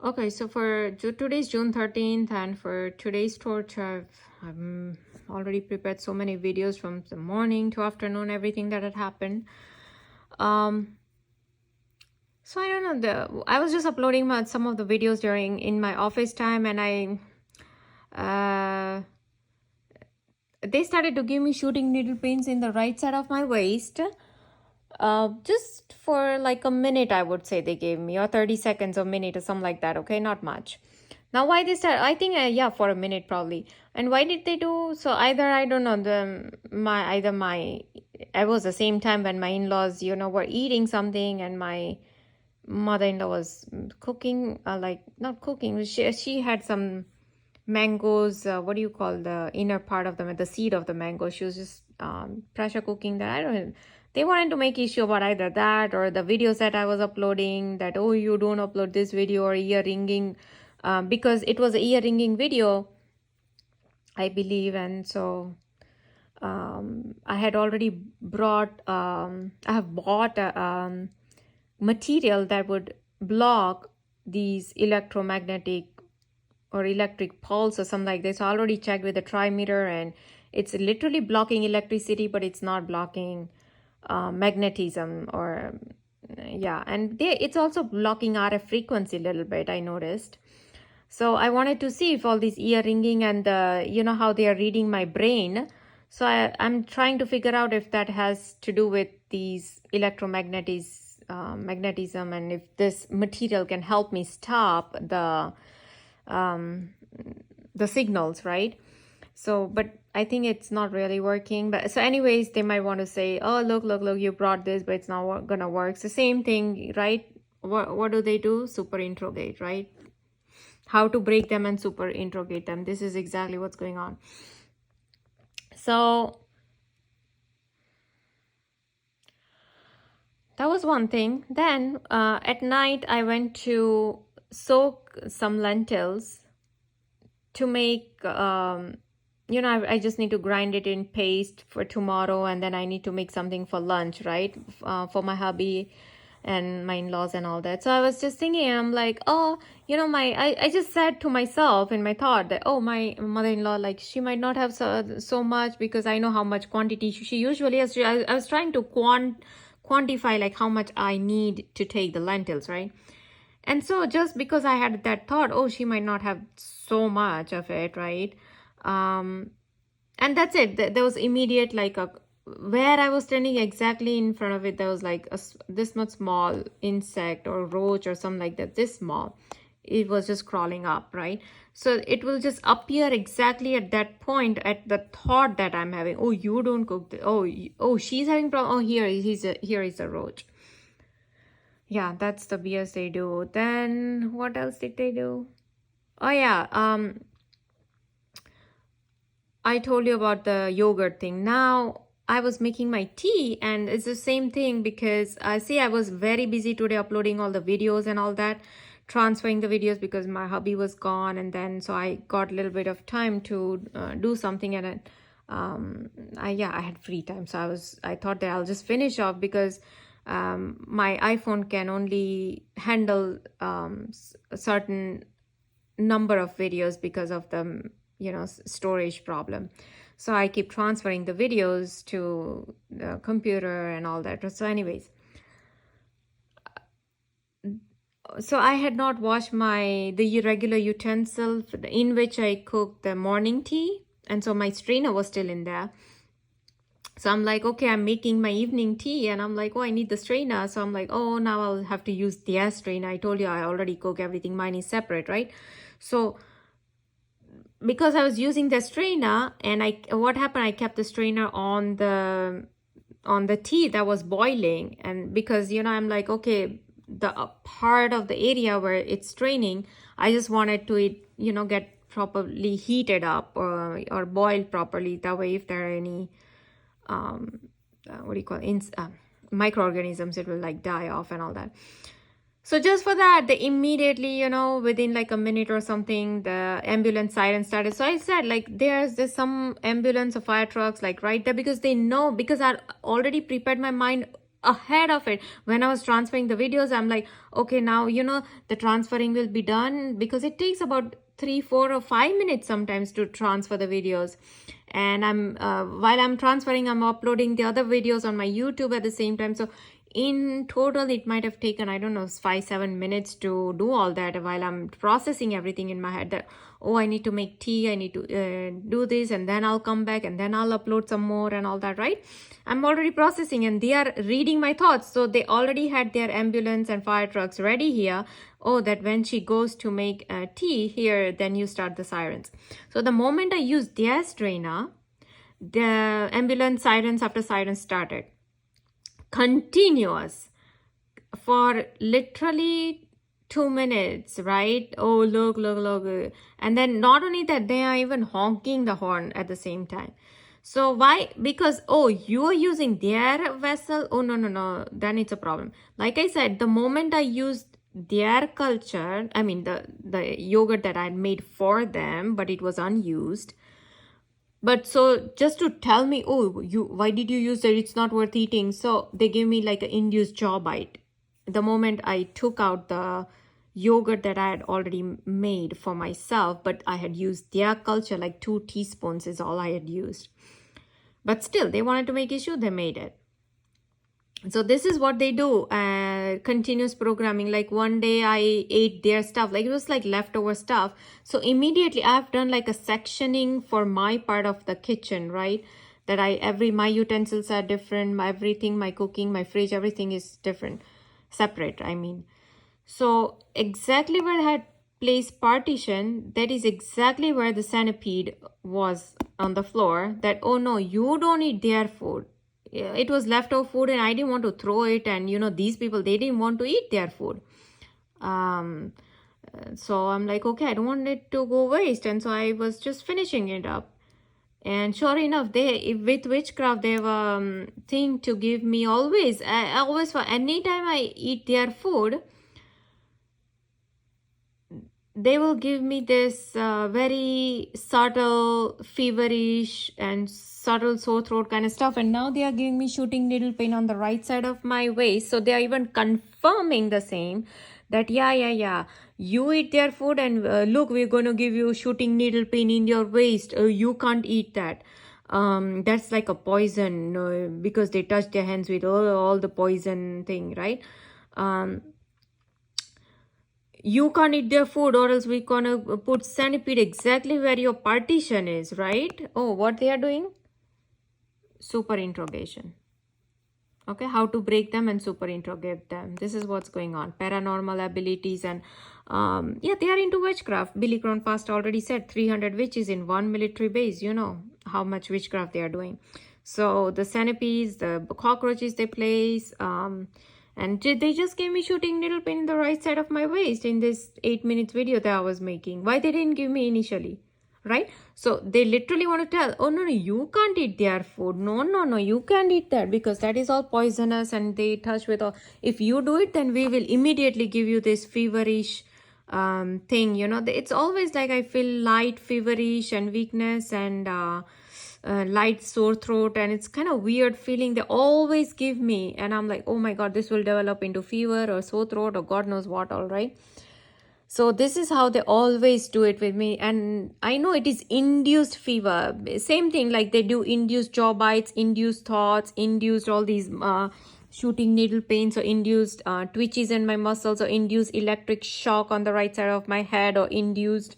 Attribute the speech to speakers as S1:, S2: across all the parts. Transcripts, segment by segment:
S1: Okay, so for today's June 13th, and for today's torch, I'm already prepared so many videos from the morning to afternoon, everything that had happened. So I don't know, I was just uploading some of the videos in my office time, and uh, they started to give me shooting needle pains in the right side of my waist. Just for like a minute, I would say they gave me, or 30 seconds or minute or something like that. Okay, not much. Now, why they start? I think, yeah, for a minute probably. And why did they do so? Either I don't know, I was the same time when my in-laws, were eating something, and my mother-in-law was cooking, like not cooking. She had some mangoes. What do you call the inner part of the seed of the mango? She was just pressure cooking that. I don't know. They wanted to make issue about either that or the videos that I was uploading. That, oh, you don't upload this video, or ear ringing, because it was a ear ringing video, I believe, and so I had already I have bought material that would block these electromagnetic or electric pulse or something like this. So I already checked with the trimeter, and it's literally blocking electricity, but it's not blocking magnetism, or yeah, and it's also blocking RF frequency a little bit, I noticed. So I wanted to see if all this ear ringing and how they are reading my brain. So I'm trying to figure out if that has to do with these magnetism, and if this material can help me stop um, the signals, right? So, but I think it's not really working. But so anyways, they might want to say, oh, look, you brought this, but it's not gonna work. It's the same thing, right? What do they do? Super interrogate, right? How to break them and super interrogate them. This is exactly what's going on. So that was one thing. Then at night, I went to soak some lentils to make, I just need to grind it in paste for tomorrow, and then I need to make something for lunch, right? For my hubby and my in-laws and all that. So I was just thinking, I'm like, oh, I just said to myself in my thought that, oh, my mother-in-law, like, she might not have so much, because I know how much quantity she usually has. I was trying to quantify like how much I need to take the lentils, right? And so just because I had that thought, oh, she might not have so much of it, right? And that's it. There was immediate, like, where I was standing exactly in front of it, there was like this much small insect or roach or something like that, this small. It was just crawling up, right? So it will just appear exactly at that point, at the thought that I'm having. Oh, you don't cook. Oh, she's having problem. Oh, here is a roach. Yeah, that's the BS they do. Then what else did they do? Oh yeah, I told you about the yogurt thing. Now I was making my tea, and it's the same thing, because I was very busy today uploading all the videos and all that, transferring the videos, because my hubby was gone, and then so I got a little bit of time to do something, and I had free time, so I thought that I'll just finish off, because my iPhone can only handle a certain number of videos because of the storage problem. So I keep transferring the videos to the computer and all that. So anyways, so I had not washed the regular utensil in which I cooked the morning tea, and so my strainer was still in there. So I'm like, okay, I'm making my evening tea, and I'm like, oh, I need the strainer. So I'm like, oh, now I'll have to use the strainer. I told you I already cook everything. Mine is separate, right? So because I was using the strainer, and what happened, I kept the strainer on the tea that was boiling, and because I'm like, okay, the part of the area where it's straining, I just wanted to get properly heated up, or boiled properly. That way, if there are any what do you call it, microorganisms, it will like die off and all that. So just for that, they immediately, within like a minute or something, the ambulance siren started. So I said, like, there's some ambulance or fire trucks like right there, because they know, because I already prepared my mind ahead of it. When I was transferring the videos, I'm like, okay, now, the transferring will be done, because it takes about 3, 4, or 5 minutes sometimes to transfer the videos. And while I'm transferring, I'm uploading the other videos on my YouTube at the same time. So in total, it might have taken, I don't know, 5, 7 minutes to do all that, while I'm processing everything in my head, that, oh, I need to make tea, I need to do this, and then I'll come back, and then I'll upload some more and all that, right? I'm already processing, and they are reading my thoughts. So they already had their ambulance and fire trucks ready here. Oh, that when she goes to make tea here, then you start the sirens. So the moment I used their strainer, the ambulance sirens after sirens started. Continuous for literally 2 minutes, right? Oh, look. And then not only that, they are even honking the horn at the same time. So why? Because, oh, you are using their vessel. Oh, no. Then it's a problem. Like I said, the moment I used their culture, I mean, the yogurt that I had made for them, but it was unused. But so just to tell me, oh, why did you use it? It's not worth eating. So they gave me like an induced jaw bite. The moment I took out the yogurt that I had already made for myself, but I had used their culture, like 2 teaspoons is all I had used. But still, they wanted to make issue, they made it. So this is what they do, continuous programming. Like one day I ate their stuff, like it was like leftover stuff. So immediately I've done like a sectioning for my part of the kitchen, right? That my utensils are different, everything, my cooking, my fridge, everything is different, separate, I mean. So exactly where I had placed partition, that is exactly where the centipede was on the floor. That, oh no, you don't eat their food. It was leftover food and I didn't want to throw it, and these people, they didn't want to eat their food. So I'm like, okay, I don't want it to go waste, and so I was just finishing it up. And sure enough, with Witchcraft, they have a thing to give me always for any time I eat their food, they will give me this very subtle, feverish and subtle sore throat kind of stuff. And now they are giving me shooting needle pain on the right side of my waist. So they are even confirming the same, that yeah, you eat their food, and look, we're going to give you shooting needle pain in your waist. You can't eat that. That's like a poison, because they touch their hands with all the poison thing, right? You can't eat their food, or else we're gonna put centipede exactly where your partition is, right? Oh, what they are doing? Super interrogation. Okay, how to break them and super interrogate them. This is what's going on. Paranormal abilities, and yeah, they are into witchcraft. Billy Crown Past already said 300 witches in one military base. You know how much witchcraft they are doing. So the centipedes, the cockroaches they place, and they just gave me shooting needle pain in the right side of my waist in this 8 minutes video that I was making. Why they didn't give me initially, right? So they literally want to tell, oh, no, you can't eat their food. No, you can't eat that, because that is all poisonous, and they touch with all. If you do it, then we will immediately give you this feverish thing. It's always like I feel light feverish and weakness and light sore throat, and it's kind of weird feeling they always give me, and I'm like, oh my god, this will develop into fever or sore throat or god knows what, all right? So this is how they always do it with me, and I know it is induced fever. Same thing, like they do induced jaw bites, induced thoughts, induced all these shooting needle pains, or induced twitches in my muscles, or induced electric shock on the right side of my head, or induced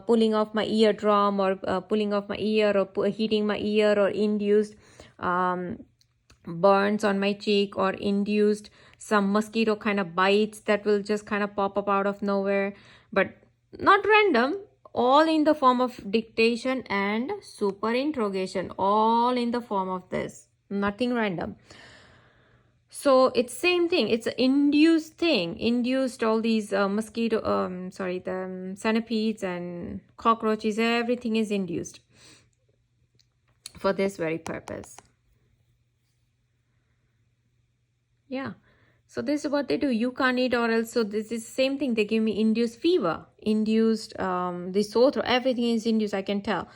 S1: pulling off my eardrum, or pulling off my ear, or heating my ear, or induced burns on my cheek, or induced some mosquito kind of bites that will just kind of pop up out of nowhere, but not random, all in the form of dictation and super interrogation, all in the form of this, nothing random. So it's same thing, it's an induced thing, induced all these the centipedes and cockroaches, everything is induced for this very purpose. Yeah, so this is what they do. You can't eat, or else. So this is same thing, they give me induced fever, induced the sore throat, everything is induced, I can tell.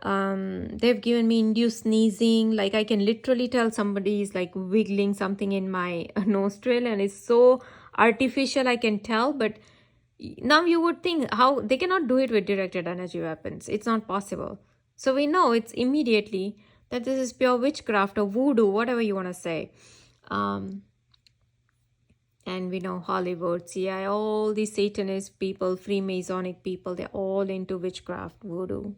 S1: They've given me induced sneezing. Like I can literally tell somebody is like wiggling something in my nostril, and it's so artificial, I can tell. But now you would think how they cannot do it with directed energy weapons. It's not possible. So we know it's immediately that this is pure witchcraft or voodoo, whatever you want to say. And we know Hollywood, CIA, all these Satanist people, Freemasonic people, they're all into witchcraft, voodoo.